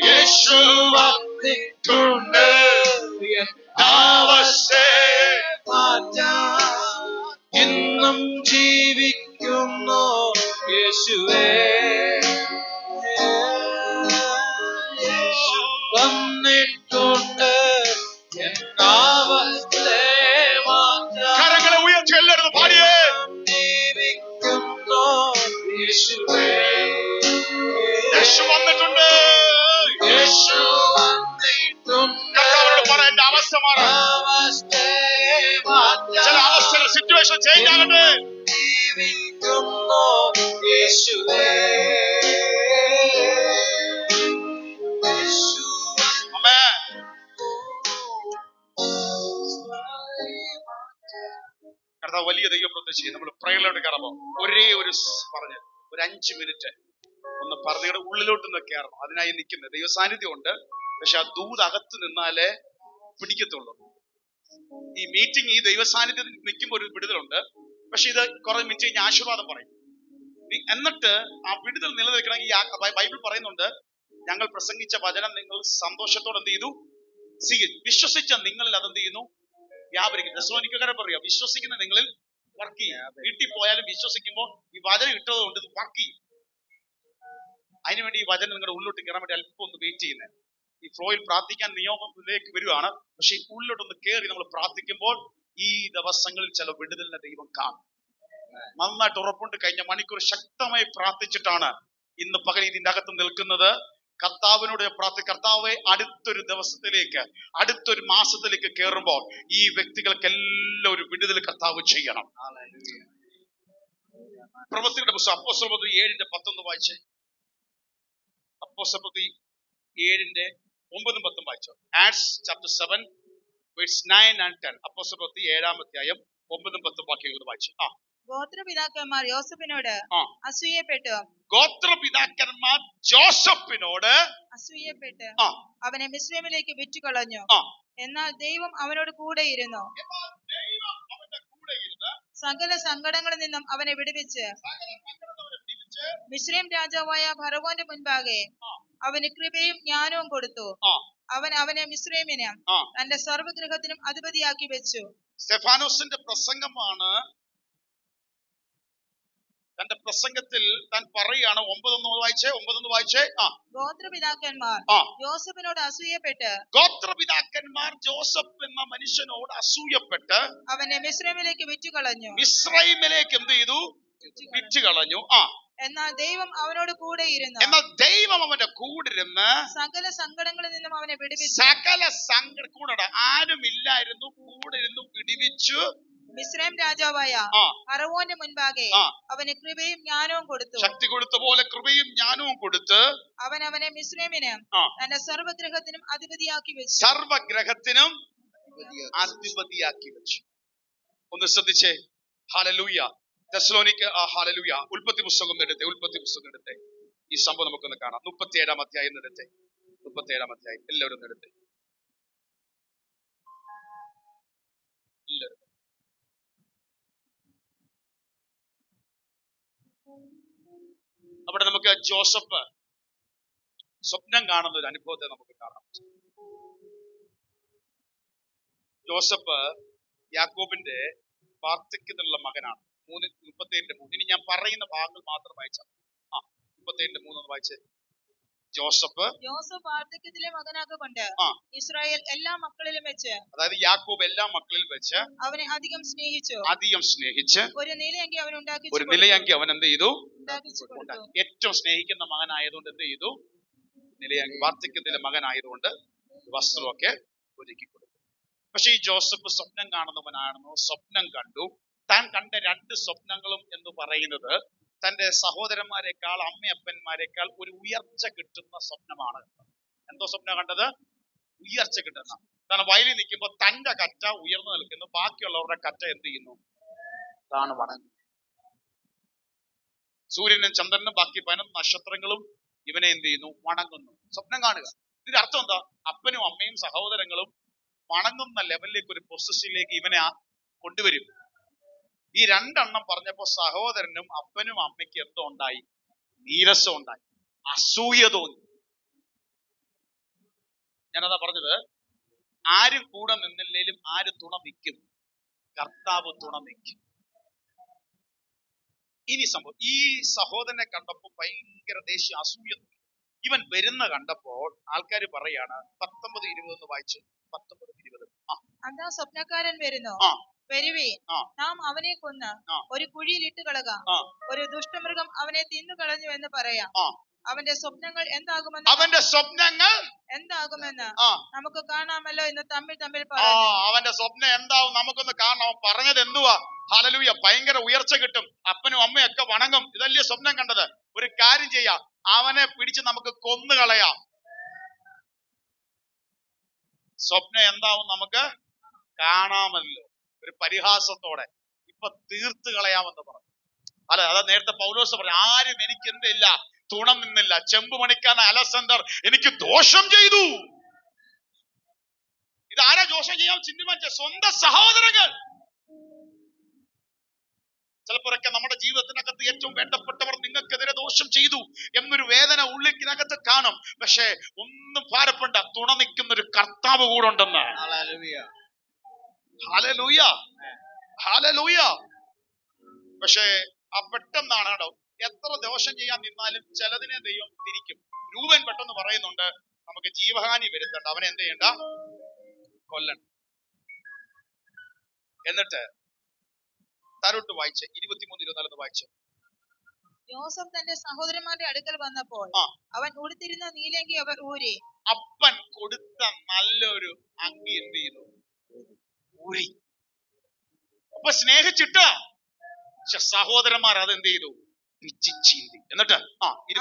C: യേശു വന്നിട്ടുണ്ട് എൻ അവസ്ഥ മാറ്റാൻ. ഇന്നും ജീവിക്കുന്നു യേശുവേ, യേശു വന്നിട്ടുണ്ട് എൻ അവസ്ഥ മാറ്റാൻ.
A: കരങ്ങളെ ഉയർത്തി എല്ലാവരും പാടിയേ.
C: ജീവിക്കുന്നു യേശുവേ,
A: യേശു വന്നിട്ടുണ്ട്,
C: യേശു വന്നിട്ടുണ്ട്.
A: കർത്താവിനോട് പറ, എന്റെ അവസ്ഥ മാറാൻ. ചില അവസ്ഥകൾ സിറ്റുവേഷൻ ചേഞ്ച് ആകട്ടെ.
C: ജീവിക്കുന്നു യേശു
A: ഒന്ന് ചെയ്യും. നമ്മൾ പ്രയറിലോട്ട് കയറുമ്പോൾ ഒരേ ഒരു പറഞ്ഞ് ഒരു 5 മിനിറ്റ് ഒന്ന് പറഞ്ഞയുടെ ഉള്ളിലോട്ടൊന്ന് കയറണം. അതിനായി നിൽക്കുന്നത് ദൈവ സാന്നിധ്യം ഉണ്ട്. പക്ഷെ ആ ദൂത് അകത്ത് നിന്നാലേ പിടിക്കത്തുള്ളൂ. ഈ മീറ്റിംഗ് ഈ ദൈവ സാന്നിധ്യത്തിൽ നിൽക്കുമ്പോൾ ഒരു വിടുതലുണ്ട്. പക്ഷെ ഇത് കുറെ മിനിറ്റ് കഴിഞ്ഞ് ആശീർവാദം പറയും. എന്നിട്ട് ആ വിടുതൽ നിലനിൽക്കണമെങ്കിൽ ബൈബിൾ പറയുന്നുണ്ട്, ഞങ്ങൾ പ്രസംഗിച്ച വചനം നിങ്ങൾ സന്തോഷത്തോടെ എന്ത് ചെയ്തു? വിശ്വസിച്ച നിങ്ങളിൽ അതെന്ത് ചെയ്യുന്നു? വ്യാപരിക്കും. തെസ്സലോനിക്കക്കാരെ പറയുക, വിശ്വസിക്കുന്ന നിങ്ങളിൽ വർക്ക് ചെയ്യും. വീട്ടിൽ പോയാലും വിശ്വസിക്കുമ്പോൾ ഈ വചനം ഇട്ടത് കൊണ്ട് ഇത് വർക്ക് ചെയ്യും. അതിനുവേണ്ടി ഈ വചനം നിങ്ങളുടെ ഉള്ളിലോട്ട് കയറാൻ വേണ്ടി അല്പം ഒന്ന് വെയിറ്റ് ചെയ്യുന്നത്. ഈ ഫ്ലോയിൽ പ്രാർത്ഥിക്കാൻ നിയോഗത്തിലേക്ക് വരുവാണ്. പക്ഷെ ഈ ഉള്ളിലോട്ടൊന്ന് കയറി നമ്മൾ പ്രാർത്ഥിക്കുമ്പോൾ ഈ ദിവസങ്ങളിൽ ചില വിടുതലിനെ ദൈവം കാണും. നന്നായിട്ട് ഉറപ്പുണ്ട്. കഴിഞ്ഞ മണിക്കൂർ ശക്തമായി പ്രാർത്ഥിച്ചിട്ടാണ് ഇന്ന് പകൽ ഇതിന്റെ അകത്ത് നിൽക്കുന്നത്. കർത്താവിനോട് കർത്താവെ അടുത്തൊരു ദിവസത്തിലേക്ക്, അടുത്തൊരു മാസത്തിലേക്ക് കയറുമ്പോൾ ഈ വ്യക്തികൾക്കെല്ലാം ഒരു വിടുതൽ കർത്താവ് ചെയ്യണം. പ്രവൃത്തിയുടെ പുസ്തകം അപ്പോസ്തലപ്രവൃത്തി 7:11 വായിച്ചേ. അപ്പോസ്തലപ്രവൃത്തി 7:9-10 വായിച്ചോ. Acts chapter 7 verse 9 and 10. അപ്പോസ്തലപ്രവൃത്തി 7-ാം അധ്യായം 9-10 വാക്യങ്ങൾ വായിച്ചു.
B: ഗോത്രപിതാക്കന്മാർ യോസഫിനോട് അസൂയപ്പെട്ടു അവനെ മിസ്രൈമിലേക്ക് വിറ്റുകളഞ്ഞു. എന്നാൽ ദൈവം അവനോട് കൂടെയിരുന്നു. സകല സങ്കടങ്ങളിൽ നിന്നും അവനെ വിടുവിച്ച് മിസ്രൈം രാജാവായ ഫറവോന്റെ മുൻപാകെ അവന് കൃപയും ജ്ഞാനവും കൊടുത്തു. അവൻ അവനെ മിസ്രൈമിന് തന്റെ സർവ്വഗൃഹത്തിനും അധിപതിയാക്കി വെച്ചു.
A: സ്തെഫാനോസിന്റെ പ്രസംഗമാണ്. തന്റെ പ്രസംഗത്തിൽ താൻ പറയാണ്. 9:1 വായിച്ചേ.
B: ഗോത്രപിതാക്കന്മാർ യോസഫിനോട് അസൂയപ്പെട്ട്
A: ഗോത്രപിതാക്കന്മാർ ജോസഫ് എന്ന മനുഷ്യനോട് അസൂയപ്പെട്ട്
B: അവനെ മിസ്രൈമിലേക്ക് വിറ്റുകളഞ്ഞു.
A: മിസ്രൈമിലേക്ക് എന്ത് ചെയ്തു? വിറ്റുകളഞ്ഞു.
B: എന്നാൽ ദൈവം അവനോട് കൂടെയിരുന്നു.
A: അവന്റെ കൂടെ ഇരുന്ന്
B: സകല സങ്കടങ്ങളിൽ നിന്നും അവനെ വിടുവിച്ചു.
A: സകല കൂടെ ആരുമില്ലായിരുന്നു, കൂടെ ഇരുന്നു വിടുവിച്ചു.
B: മിസ്രൈം രാജാവായ ഫറവോന്റെ മുൻപാകെ അവന് കൃപയും ജ്ഞാനവും കൊടുത്തു.
A: ശക്തി കൊടുത്ത പോലെ കൃപയും ജ്ഞാനവും കൊടുത്ത്
B: അവൻ അവനെ മിസ്രൈമിന് തന്റെ സർവ്വഗ്രഹത്തിനും അധിപതിയാക്കി വെച്ചു.
A: സർവഗ്രഹത്തിനും അധിപതിയാക്കി വെച്ചു. ഒന്ന് ശ്രദ്ധിച്ചേ. ഹല്ലേലൂയ. തെസ്സലോനിക്ക ഹല്ലേലൂയ. ഉൽപ്പത്തി പുസ്തകം എടുത്തേ. ഈ സംഭവം നമുക്കൊന്ന് കാണാം. 37-ാം അധ്യായം എടുത്തേ. 37-ാം അധ്യായം എല്ലാവരും എടുത്തേ. അവിടെ നമുക്ക് ജോസഫ് സ്വപ്നം കാണുന്ന ഒരു അനുഭവത്തെ നമുക്ക് കാണാം. ജോസഫ് യാക്കോബിന്റെ വാർദ്ധക്യത്തിലുള്ള മകനാണ്. 37:3. ഇനി ഞാൻ പറയുന്ന ഭാഗങ്ങൾ മാത്രം വായിച്ചാൽ 37:3 വായിച്ചേ. ജോസഫ്
B: വാർദ്ധക്യത്തിലെ മകനാകൊണ്ട് ഇസ്രായേൽ എല്ലാ മക്കളിലും വെച്ച്,
A: അതായത് യാക്കോബ് എല്ലാ മക്കളിലും വെച്ച് അവനെ
B: അധികം
A: സ്നേഹിച്ച്
B: ഒരു നിലയങ്കി
A: അവൻ എന്ത് ചെയ്തു? ഏറ്റവും സ്നേഹിക്കുന്ന മകനായതുകൊണ്ട് എന്ത് ചെയ്തു? നിലയങ്കി. വാർദ്ധക്യത്തിലെ മകനായതുകൊണ്ട് വസ്ത്രമൊക്കെ ഒരുക്കി കൊടുത്തു. പക്ഷെ ഈ ജോസഫ് സ്വപ്നം കാണുന്നവനാണെന്നോ സ്വപ്നം കണ്ടു. താൻ കണ്ട 2 സ്വപ്നങ്ങളും എന്ന് പറയുന്നത് തന്റെ സഹോദരന്മാരെക്കാൾ അമ്മയപ്പന്മാരെക്കാൾ ഒരു ഉയർച്ച കിട്ടുന്ന സ്വപ്നമാണ്. എന്തോ സ്വപ്നം കണ്ടത്? ഉയർച്ച കിട്ടുന്ന. കാരണം വയലിൽ നിൽക്കുമ്പോൾ തന്റെ കറ്റ ഉയർന്നു നിൽക്കുന്നു, ബാക്കിയുള്ളവരുടെ കറ്റ എന്ത് ചെയ്യുന്നു? താണ് വണങ്ങുന്നു. സൂര്യനും ചന്ദ്രനും ബാക്കി 15 നക്ഷത്രങ്ങളും ഇവനെ എന്ത് ചെയ്യുന്നു? വണങ്ങുന്നു. സ്വപ്നം കാണുക. ഇതിന്റെ അർത്ഥം എന്താ? അപ്പനും അമ്മയും സഹോദരങ്ങളും വണങ്ങുന്ന ലെവലിലേക്ക്, ഒരു പൊസിഷനിലേക്ക് ഇവനെ കൊണ്ടുവരും. ഈ 2 എണ്ണം പറഞ്ഞപ്പോ സഹോദരനും അപ്പനും അമ്മയ്ക്ക് എന്തോ ഉണ്ടായി? നീരസം ഉണ്ടായി, അസൂയ തോന്നി. ഞാനതാ പറഞ്ഞത്, ആരും കൂടെ നിന്നില്ലേലും ആര് തുണ നിൽക്കും? കർത്താവ് തുണ നിൽക്കും. ഇനി സംഭവം, ഈ സഹോദരനെ കണ്ടപ്പോൾ ഭയങ്കര ദേശീയ അസൂയ. ഇവൻ വരുന്ന കണ്ടപ്പോൾ ആൾക്കാർ പറയാണ്, 19:20 വായിച്ചു. 19:20.
B: അതാ സ്വപ്നക്കാരൻ വരുന്നു, വരുവേ, നാം അവനെ കൊന്ന് ഒരു കുഴിയിൽ ഇട്ട് കളക, ഒരു ദുഷ്ടമൃഗം അവനെ തിന്നുകളഞ്ഞു എന്ന് പറയാം. അവന്റെ സ്വപ്നങ്ങൾ എന്താകുമെന്ന് നമുക്ക് കാണാമല്ലോ എന്ന് തമ്മിൽ പറഞ്ഞു.
A: അവന്റെ സ്വപ്നം എന്താവും നമുക്കൊന്ന് കാണണം. അവൻ പറഞ്ഞത് എന്തുവാ? ഹല്ലേലൂയ. ഭയങ്കര ഉയർച്ച കിട്ടും, അപ്പനും അമ്മയൊക്കെ വണങ്ങും. ഇതല്ലേ സ്വപ്നം കണ്ടത്? ഒരു കാര്യം ചെയ്യാം, അവനെ പിടിച്ച് നമുക്ക് കൊന്നുകളയാം. സ്വപ്നം എന്താവും നമുക്ക് കാണാമല്ലോ. ഒരു പരിഹാസത്തോടെ. ഇപ്പൊ തീർത്ത് കളയാമെന്ന് പറഞ്ഞു. അല്ല, അതാ നേരത്തെ പൗലോസ് പറഞ്ഞു, ആരും എനിക്ക് എന്തില്ല, തുണം നിന്നില്ല. ചെമ്പ് മണിക്കാരൻ അലക്സാണ്ടർ എനിക്ക് ദോഷം ചെയ്തു. ഇതാരാ ദോഷം ചെയ്യാൻ ചിന്തിച്ച? സ്വന്തം സഹോദരങ്ങൾ. ചിലപ്പോഴൊക്കെ നമ്മുടെ ജീവിതത്തിനകത്ത് ഏറ്റവും വേണ്ടപ്പെട്ടവർ നിങ്ങൾക്കെതിരെ ദോഷം ചെയ്തു എന്നൊരു വേദന ഉള്ളിനകത്ത് കാണും. പക്ഷെ ഒന്നും ഭാരപ്പെടണ്ട, തുണ നിൽക്കുന്ന ഒരു കർത്താവ് കൂടെ ഉണ്ടെന്ന്. Hallelujah, hallelujah. പക്ഷേ ആ പെട്ടെന്നാണ് കേട്ടോ, എത്ര ദോഷം ചെയ്യാൻ നിന്നാലും ചിലതിനെ ദൈവം തിരിക്കും. രൂപൻ പെട്ടെന്ന് പറയുന്നുണ്ട്, നമുക്ക് ജീവഹാനി വരുത്തണ്ട, അവനെ എന്ത് ചെയ്യണ്ട, കൊല്ലണം. എന്നിട്ട് താരോട്ട് വായിച്ച് 23-24 വായിച്ച്.
B: യോസഫ് തന്റെ സഹോദരന്മാരുടെ അടുക്കൽ വന്നപ്പോൾ അവൻ ഉടുത്തിരുന്ന നീലങ്കി അവർ ഊരി.
A: അപ്പൻ കൊടുത്ത നല്ലൊരു അങ്കി എന്ത് ചെയ്തു? ഊരി. അപ്പൊ സ്നേഹിച്ചിട്ട് പക്ഷെ സഹോദരന്മാർ അതെന്ത് ചെയ്തു? പിച്ചിച്ചീന്തി. എന്നിട്ട്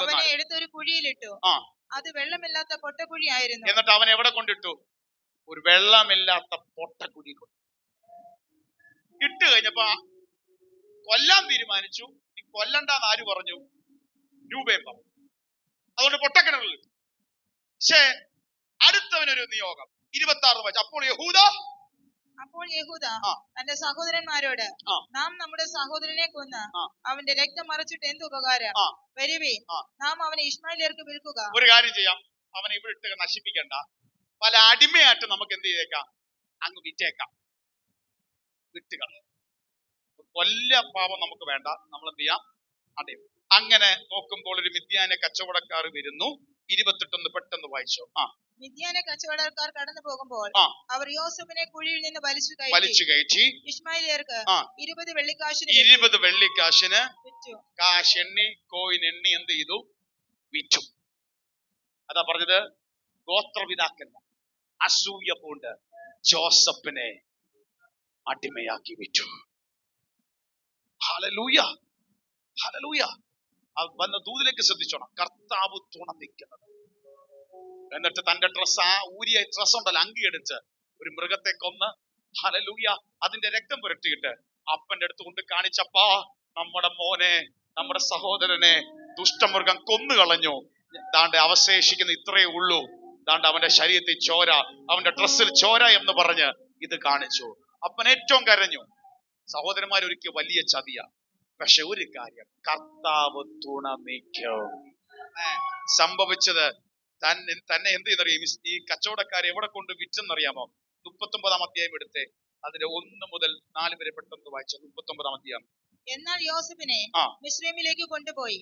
B: അവനെ എടുത്തൊരു കുഴിയിലിട്ടു. അത് വെള്ളമില്ലാത്ത പൊട്ടക്കുഴിയായിരുന്നു.
A: എന്നിട്ട് അവൻ എവിടെ കൊണ്ടിട്ടു? ഒരു വെള്ളമില്ലാത്ത പൊട്ടക്കുഴി കൊണ്ട് ഇട്ട് കഴിഞ്ഞപ്പോ കൊല്ലാൻ തീരുമാനിച്ചു. ഈ കൊല്ലണ്ടെന്ന് ആര് പറഞ്ഞു? രൂപയും പറഞ്ഞു. അതുകൊണ്ട് പൊട്ടക്കിണറിൽ ഇട്ടു. പക്ഷേ അടുത്തവനൊരു നിയോഗം. 26 വായിച്ചു. അപ്പോൾ യഹൂദ തന്റെ സഹോദരന്മാരോട്, നാം നമ്മുടെ സഹോദരനെ കൊന്ന് അവന്റെ രക്തം മറച്ചിട്ട് എന്ത് ഉപകാരം? വരുവീൻ, നാം അവനെ ഇശ്മായേല്യർക്ക് വിൽക്കുക. ഒരു കാര്യം ചെയ്യാം, അവനെ ഇവിടെ ഇട്ട് നശിപ്പിക്കണ്ട, പല അടിമയായിട്ട് നമുക്ക് എന്ത് ചെയ്തേക്കാം, അങ്ങ് വിറ്റേക്കാം, വിട്ടുകൾ. കൊല്ല പാപം നമുക്ക് വേണ്ട, നമ്മൾ എന്ത് ചെയ്യാം, അടിമ. അങ്ങനെ നോക്കുമ്പോൾ ഒരു മിദ്യാനെ കച്ചവടക്കാർ വരുന്നു. 28 പെട്ടെന്ന് വായിച്ചു. മിദ്യാനെ കച്ചവടക്കാർ കടന്നു പോകുമ്പോൾ അവർ യോസഫിനെ കുഴിയിൽ നിന്ന് വലിച്ചു കയറ്റി ഇശ്മായേല്യർക്ക് 20 വെള്ളിക്കാശിന് കാശെണ്ണി കോയിനെണ്ണി എന്ത് ചെയ്തു? വിറ്റു. അതാ പറഞ്ഞത്, ഗോത്രപിതാക്കന്മാർ അസൂയ പൂണ്ട് ജോസഫിനെ അടിമയാക്കി വിറ്റു. Hallelujah, hallelujah. വന്ന ദൂതിലേക്ക് ശ്രദ്ധിച്ചോണം, കർത്താവ് തുണ നിൽക്കുന്നത്. എന്നിട്ട് തന്റെ ഡ്രസ്, ഊരിയ ഡ്രസ് ഉണ്ടല്ലോ, അങ്കി എടുത്ത് ഒരു മൃഗത്തെ കൊന്ന്, ഹല്ലേലൂയ, അതിന്റെ രക്തം പുരട്ടിയിട്ട് അപ്പന്റെ അടുത്ത് കൊണ്ട് കാണിച്ചപ്പാ, നമ്മുടെ മോനെ, നമ്മുടെ സഹോദരനെ ദുഷ്ടമൃഗം കൊന്നുകളഞ്ഞു. ദാണ്ട് അവശേഷിക്കുന്ന ഇത്രയേ ഉള്ളൂ. ദാണ്ട് അവന്റെ ശരീരത്തിൽ ചോര, അവന്റെ ഡ്രസ്സിൽ ചോര എന്ന് പറഞ്ഞ് ഇത് കാണിച്ചു. അപ്പൻ ഏറ്റവും കരഞ്ഞു. സഹോദരന്മാരൊരിക്കൽ വലിയ ചതിയ. പക്ഷെ ഒരു കാര്യം, കർത്താവ് തുണ നീക്കും. സംഭവിച്ചത് തന്നെ എന്ത് ചെയ്തറിയാം? ഈ കച്ചവടക്കാരെ എവിടെ കൊണ്ട് വിറ്റെന്നറിയാമോ? 39 അധ്യായം എടുത്ത് അതിന്റെ 1 മുതൽ 4 വരെ പെട്ടെന്ന് വായിച്ചു. 39 അധ്യായം. എന്നാൽ യോസഫിനെ മിസ്രൈമിലേക്ക് കൊണ്ടുപോയി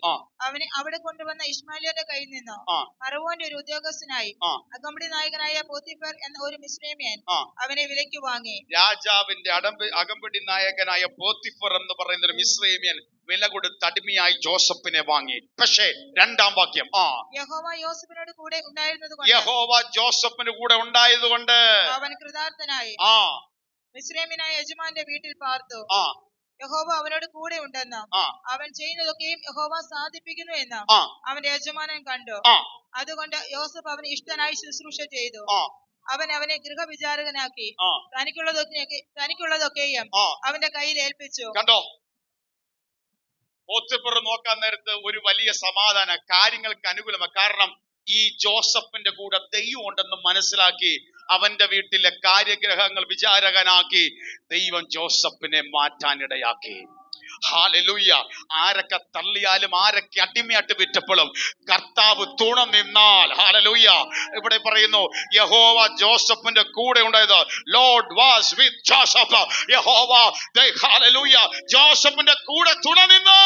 A: അവനെ അവിടെ കൊണ്ടുവന്ന ഇശ്മായേല്യരുടെ കയ്യിൽ നിന്ന് ഫറവോന്റെ ഒരു ഉദ്യോഗസ്ഥനായി അകമ്പടി നായകനായ പോത്തിഫർ എന്ന ഒരു മിസ്രൈമ്യൻ അവനെ വിലയ്ക്ക് വാങ്ങി. രാജാവിന്റെ അകമ്പടി നായകനായ പോത്തിഫർ എന്ന് പറയുന്ന ഒരു മിസ്രൈമ്യൻ വില കൊടുത്ത് അടിമയായി ജോസഫിനെ വാങ്ങി. പക്ഷേ 2-ാം വാക്യം, യഹോവ യോസഫിനോട് കൂടെ ഉണ്ടായതുകൊണ്ട് അവൻ കൃതാർത്ഥനായി മിസ്രൈമ്യനായ യജമാന്റെ വീട്ടിൽ പാർത്തു. യഹോവ അവനോട് കൂടെ ഉണ്ടെന്നും അവൻ ചെയ്യുന്നതൊക്കെയും യഹോവ സാധിപ്പിക്കുന്നു എന്നും അവന്റെ യജമാനൻ കണ്ടു. അതുകൊണ്ട് യോസഫ് അവന് ഇഷ്ടനായി ശുശ്രൂഷ ചെയ്തു. അവൻ അവനെ ഗൃഹവിചാരകനാക്കി തനിക്കുള്ളതൊക്കെയും അവന്റെ കയ്യിൽ ഏൽപ്പിച്ചു. കണ്ടോ, പോത്തിഫർ നോക്കാൻ നേരത്ത് ഒരു വലിയ സമാധാന, കാര്യങ്ങൾക്ക് അനുകൂലമാണ്. കാരണം ഈ ജോസഫിന്റെ കൂടെ ദൈവം ഉണ്ടെന്ന് മനസ്സിലാക്കി അവന്റെ വീട്ടിലെ കാര്യഗ്രഹങ്ങൾ വിചാരകനാക്കി ദൈവം ജോസഫിനെ മാറ്റാനിടയാക്കി. ഹല്ലേലൂയ. ആരൊക്കെ തള്ളിയാലും ആരൊക്കെ അടിമയായിട്ട് വിറ്റപ്പോഴും കർത്താവ് തുണ നിന്നാൽ, ഹല്ലേലൂയ, ഇവിടെ പറയുന്നു യഹോവ ജോസഫിന്റെ കൂടെ ഉണ്ടായത്. Lord was with Joseph. യഹോവ, ഹല്ലേലൂയ, ജോസഫിന്റെ കൂടെ തുണ നിന്നു.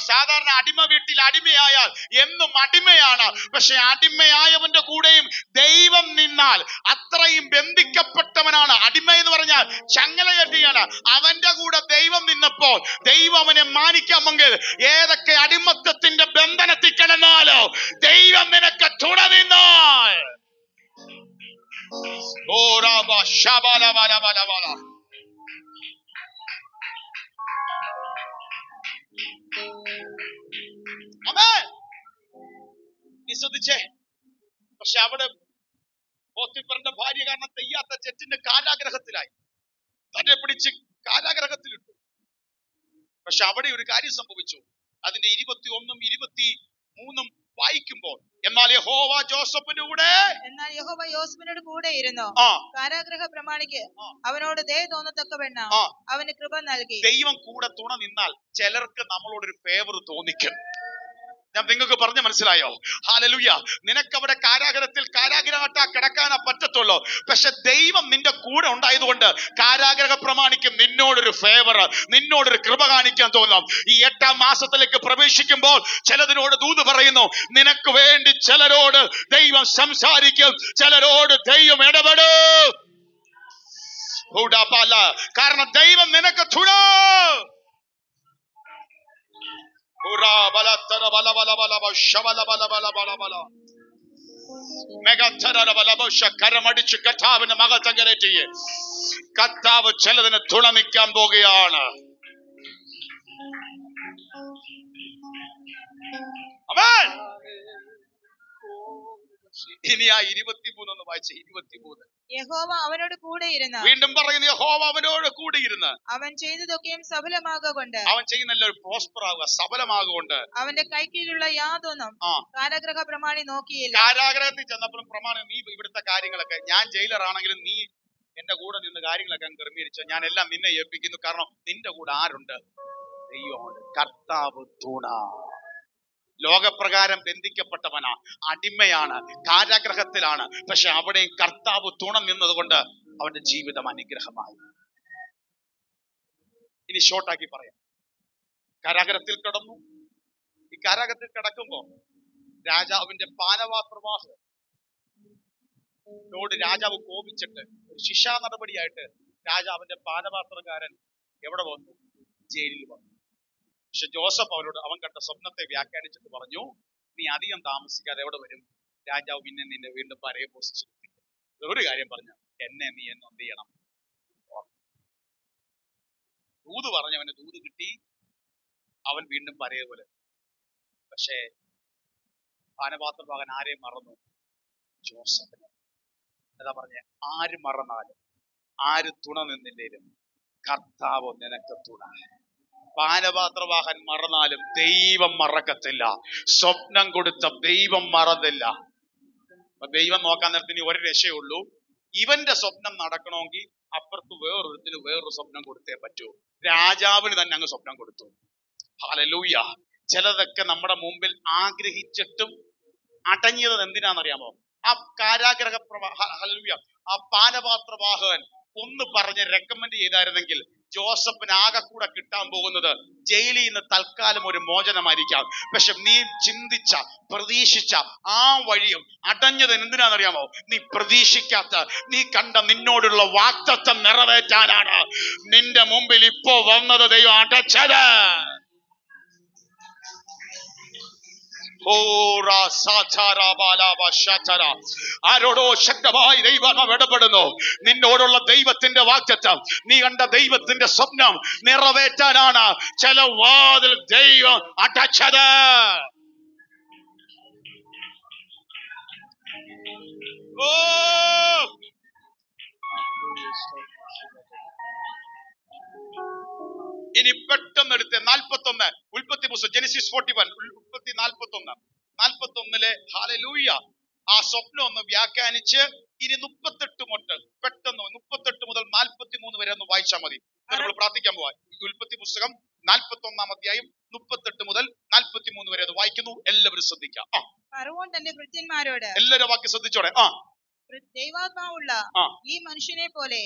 A: സാധാരണ അടിമ വീട്ടിൽ അടിമയായാൽ എന്നും അടിമയാണ്. പക്ഷെ അടിമയായവന്റെ കൂടെയും ദൈവം നിന്നാൽ അത്രയും ബന്ധിക്കപ്പെട്ടവനാണ്. അടിമ എന്ന് പറഞ്ഞാൽ ചങ്ങല കെട്ടിയാണ്. അവന്റെ കൂടെ ദൈവം നിന്നപ്പോൾ ദൈവം അവനെ മാനിക്കാമെങ്കിൽ ഏതൊക്കെ അടിമത്തത്തിന്റെ ബന്ധനത്തിൽ കിടന്നാലോ ദൈവം നിനക്ക് തുണ നിന്നാൽ. ശ്രദ്ധിച്ചേ. പക്ഷെ അവിടെ പോത്തിഫറിന്റെ ഭാര്യ കാരണം തെയ്യാത്ത ചെറ്റിന്റെ കാരാഗ്രഹത്തിലായി. തന്നെ പിടിച്ച് പക്ഷെ അവിടെ ഒരു കാര്യം സംഭവിച്ചു. അതിന്റെ 21ഉം 23ഉം വായിക്കുമ്പോൾ, എന്നാൽ യഹോവ
B: യോസേഫിനോട് കൂടെ ഇരുന്നു കാരാഗൃഹ പ്രമാണിക്ക് അവനോട് ദയ തോന്നത്തക്കവണ്ണം അവന് കൃപ നൽകി.
A: ദൈവം കൂടെ തുണ നിന്നാൽ ചിലർക്ക് നമ്മളോടൊരു ഫേവർ തോന്നിക്കും. ഞാൻ നിങ്ങൾക്ക് പറഞ്ഞ് മനസ്സിലായോ? ഹല്ലേലൂയ. നിനക്കവിടെ കാരാഗ്രഹ കിടക്കാനാ പറ്റത്തുള്ളൂ. പക്ഷെ ദൈവം നിന്റെ കൂടെ ഉണ്ടായതുകൊണ്ട് കാരാഗ്രഹ പ്രമാണിക്കും നിന്നോടൊരു ഫേവർ, നിന്നോടൊരു കൃപ കാണിക്കാൻ തോന്നാം. ഈ 8ാം മാസത്തിലേക്ക് പ്രവേശിക്കുമ്പോൾ ചിലതിനോട് ദൂത് പറയുന്നു. നിനക്ക് വേണ്ടി ചിലരോട് ദൈവം സംസാരിക്കും, ചിലരോട് ദൈവം ഇടപെടും. കാരണം ദൈവം നിനക്ക് തുണ. കരമടിച്ച് കർത്താവിന്റെ മകത്തങ്കരേറ്റ് കർത്താവ് ചിലതിന് തുണ നിൽക്കാൻ പോകുകയാണ്. ഇനി ആ 23 ഒന്ന് വായിച്ചേ. 23
B: യഹോവ അവനോട് കൂടെ ഇരുന്ന്,
A: വീണ്ടും പറയുന്നു യഹോവ അവനോട് കൂടെ ഇരുന്ന്,
B: അവൻ ചെയ്തതൊക്കെയും സഫലമാകൊണ്ട്,
A: അവൻ ചെയ്യുന്ന എല്ലാവരും പ്രോസ്പർ ആകുക, സഫലമാകൊണ്ട്
B: അവന്റെ കൈക്കീഴിലുള്ള യാതൊന്നും കാരാഗ്രഹ പ്രമാണി നോക്കിയില്ല.
A: കാരാഗ്രഹത്തിൽ ചെന്നപ്പോഴും പ്രമാണി, നീ ഇവിടുത്തെ കാര്യങ്ങളൊക്കെ, ഞാൻ ജയിലർ ആണെങ്കിലും നീ എന്റെ കൂടെ നിന്ന് കാര്യങ്ങളൊക്കെ ക്രമീകരിച്ചു, ഞാൻ എല്ലാം നിന്നെ ഏൽപ്പിക്കുന്നു. കാരണം നിന്റെ കൂടെ ആരുണ്ട്? ദൈവമുണ്ട്. കർത്താവ് തുണ. ലോകപ്രകാരം ബന്ധിക്കപ്പെട്ടവനാ, അടിമയാണ്, കാരാഗ്രഹത്തിലാണ്. പക്ഷെ അവിടെയും കർത്താവ് തുണ നിന്നത് കൊണ്ട് അവന്റെ ജീവിതം അനുഗ്രഹമായി. ഇനി ഷോർട്ടാക്കി പറയാം. കാരാഗ്രഹത്തിൽ കിടന്നു. ഈ കാരാഗ്രഹത്തിൽ കിടക്കുമ്പോ രാജാവിന്റെ പാനപാത്രവാഹനോട് രാജാവ് കോപിച്ചിട്ട് ഒരു ശിക്ഷാ നടപടിയായിട്ട് രാജാവിന്റെ പാനപാത്രക്കാരൻ എവിടെ വന്നു? ജയിലിൽ വന്നു. പക്ഷെ ജോസഫ് അവൻ കണ്ട സ്വപ്നത്തെ വ്യാഖ്യാനിച്ചിട്ട് പറഞ്ഞു, നീ അധികം താമസിക്കാതെ എവിടെ വരും? രാജാവ് പിന്നെ നിന്നെ വീണ്ടും പഴയ പോസ്റ്റ്. ഒരു കാര്യം പറഞ്ഞു, നീ എന്നെ എന്ത് ചെയ്യണം? ദൂത് പറഞ്ഞവന് ദൂത് കിട്ടി, അവൻ വീണ്ടും പഴയ പോലെ. പക്ഷേ പാനപാത്രഭാഗൻ ആരെയും മറന്നു? ജോസഫിനെ. എന്താ പറഞ്ഞ? ആര് മറന്നാലും, ആര് തുണ നിന്നില്ലേലും കർത്താവ് നിനക്ക് തുണ. പാനപാത്രവാഹൻ മറന്നാലും ദൈവം മറക്കത്തില്ല. സ്വപ്നം കൊടുത്ത ദൈവം മറന്നില്ല. ദൈവം നോക്കാൻ നേരത്തിന് ഒരു രക്ഷയുള്ളൂ. ഇവന്റെ സ്വപ്നം നടക്കണമെങ്കിൽ അപ്പുറത്ത് വേറൊരുത്തിന് വേറൊരു സ്വപ്നം കൊടുത്തേ പറ്റൂ. രാജാവിന് തന്നെ അങ്ങ് സ്വപ്നം കൊടുത്തു. ഹല്ലേലൂയ. ചിലതൊക്കെ നമ്മുടെ മുമ്പിൽ ആഗ്രഹിച്ചിട്ടും അടങ്ങിയത് എന്തിനാണെന്നറിയാമോ? ആ കാരാഗ്രഹ ഹല്ലേലൂയ, ആ പാനപാത്രവാഹകൻ ഒന്ന് പറഞ്ഞ് റെക്കമെൻഡ് ചെയ്തായിരുന്നെങ്കിൽ ജോസഫിന് ആകെ കൂടെ കിട്ടാൻ പോകുന്നത് ജയിലിൽ നിന്ന് തൽക്കാലം ഒരു മോചനമായിരിക്കാം. പക്ഷെ നീ ചിന്തിച്ച, പ്രതീക്ഷിച്ച ആ വഴിയും അടഞ്ഞത് എന്തിനാണെന്നറിയാമോ? നീ പ്രതീക്ഷിക്കാത്ത, നീ കണ്ട നിന്നോടുള്ള വാഗ്ദത്തം നിറവേറ്റാനാണ് നിന്റെ മുമ്പിൽ ഇപ്പോ വന്നത് ദൈവം അടച്ചത്. ആരോടോ ശക്തമായി ദൈവം ഇടപെടുന്നു. നിന്നോടുള്ള ദൈവത്തിന്റെ വാഗ്ദത്തം, നീ കണ്ട ദൈവത്തിന്റെ സ്വപ്നം നിറവേറ്റാനാണ് ചില വാതിൽ ദൈവം അടച്ചത്. ഇനി പെട്ടെന്ന് എടുത്ത് 41 ഉൽപ്പത്തി പുസ്തകം, ജെനസിസ് 41 41 ഹല്ലേലൂയ, ആ സ്വപ്നം ഒന്ന് വ്യാഖ്യാനിച്ച് ഇനി 38 മുതൽ പെട്ടെന്ന് 38 മുതൽ 43 വരെ ഒന്ന് വായിച്ചാൽ മതി. നമ്മൾ പ്രാർത്ഥിക്കാൻ പോവാ. ഉൽപ്പത്തി പുസ്തകം 41 അധ്യായം 38 മുതൽ 43 വരെ അത് വായിക്കുന്നു. എല്ലാവരും ശ്രദ്ധിക്കാം.
B: ഫറവോൻ തന്റെ ഭൃത്യന്മാരോട്, എല്ലാവരും
A: വാക്യം ശ്രദ്ധിച്ചോടെ,
B: ദൈവാത്മാവുള്ള ഈ മനുഷ്യനെ പോലെ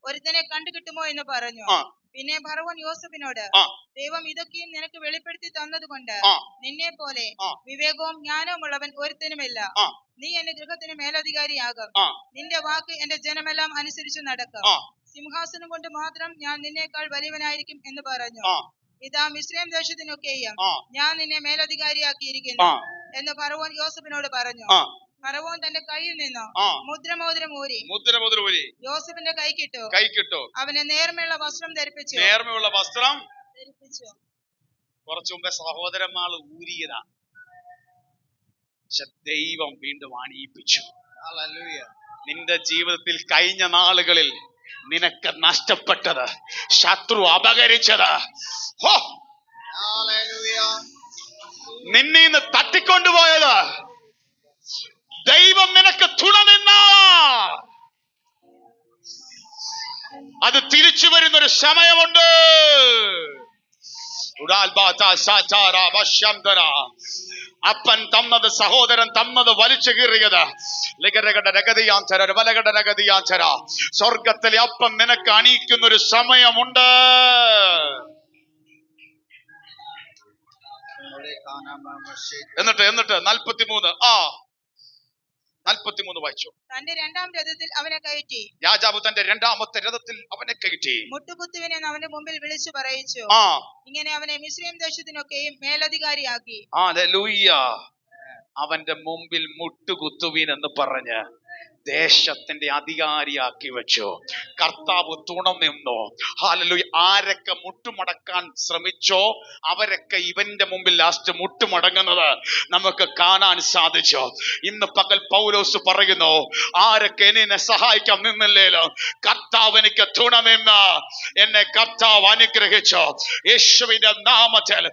B: ഒരുത്തനെ കണ്ടുകിട്ടുമോ എന്ന് പറഞ്ഞു. പിന്നെ ഫറവോൻ യോസേഫിനോട്, ദൈവം ഇതൊക്കെയും നിനക്ക് വെളിപ്പെടുത്തി തന്നതുകൊണ്ട് നിന്നെ പോലെ വിവേകവും ജ്ഞാനവും ഉള്ളവൻ ഒരുത്തനുമില്ല. നീ എന്റെ ഗൃഹത്തിന് മേലധികാരിയാകും. നിന്റെ വാക്ക് എന്റെ ജനമെല്ലാം അനുസരിച്ചു നടക്കും. സിംഹാസനം കൊണ്ട് മാത്രം ഞാൻ നിന്നേക്കാൾ വലിയവനായിരിക്കും എന്ന് പറഞ്ഞു. ഇതാ മിസ്രയീം ദേശത്തിനൊക്കെയും ഞാൻ നിന്നെ മേലധികാരിയാക്കിയിരിക്കുന്നു എന്ന് ഫറവോൻ യോസേഫിനോട് പറഞ്ഞു. ഫറവോൻ തന്റെ കയ്യിൽ നിന്ന് മുദ്രമോതിരം ഊരി യോസേഫിന്റെ കൈക്കിട്ടു. അവന് നേർമയുള്ള വസ്ത്രം ധരിപ്പിച്ചു.
A: കുറച്ചു മുമ്പേ സഹോദരന്മാർ ഊരിയതാ, പക്ഷെ ദൈവം വീണ്ടും അണിയിപ്പിച്ചു. നിന്റെ ജീവിതത്തിൽ കഴിഞ്ഞ നാളുകളിൽ നിനക്ക് നഷ്ടപ്പെട്ടത്, ശത്രു അപഹരിച്ചത്, നിന്നീന്ന് തട്ടിക്കൊണ്ടുപോയത് ദൈവം നിനക്ക് തുണ നിന്ന അത് തിരിച്ചു വരുന്നൊരു സമയമുണ്ട്. അപ്പൻ തന്നത്, സഹോദരൻ തന്നത്, വലിച്ചു കീറിയത് സ്വർഗത്തിലെ അപ്പം നിനക്ക് അണിയിക്കുന്നൊരു സമയമുണ്ട്. എന്നിട്ട് 43 വായിച്ചു.
B: തന്റെ രണ്ടാം രഥത്തിൽ അവനെ കയറ്റി.
A: രാജാവ് തന്റെ രണ്ടാമത്തെ രഥത്തിൽ അവനെ കയറ്റി.
B: മുട്ടുകുത്തുവിനെ അവന്റെ മുമ്പിൽ വിളിച്ചു പറയിച്ചു. ഇങ്ങനെ അവനെ മിസ്രയീം ദേശത്തിനൊക്കെയും മേലധികാരിയാക്കി.
A: ഹല്ലേലൂയ. അവന്റെ മുമ്പിൽ മുട്ടുകുത്തുവിൻ എന്ന് പറഞ്ഞ് ദേശത്തിന്റെ അധികാരിയാക്കി വെച്ചു. കർത്താവ് തുണനിന്നു. ഹല്ലേലൂയ. ആരൊക്കെ മുട്ടുമടക്കാൻ ശ്രമിച്ചോ അവരൊക്കെ ഇവന്റെ മുമ്പിൽ ലാസ്റ്റ് മുട്ടുമടങ്ങുന്നത് നമുക്ക് കാണാൻ സാധിച്ചു. ഇന്ന് പകൽ പൗലോസ് പറയുന്നു, ആരൊക്കെ എന്നെ സഹായിക്കാൻ നിന്നില്ലേലോ കർത്താവ് എനിക്ക് തുണനിന്ന് എന്നെ കർത്താവ് അനുഗ്രഹിച്ചു. യേശുവിന്റെ നാമത്തിൽ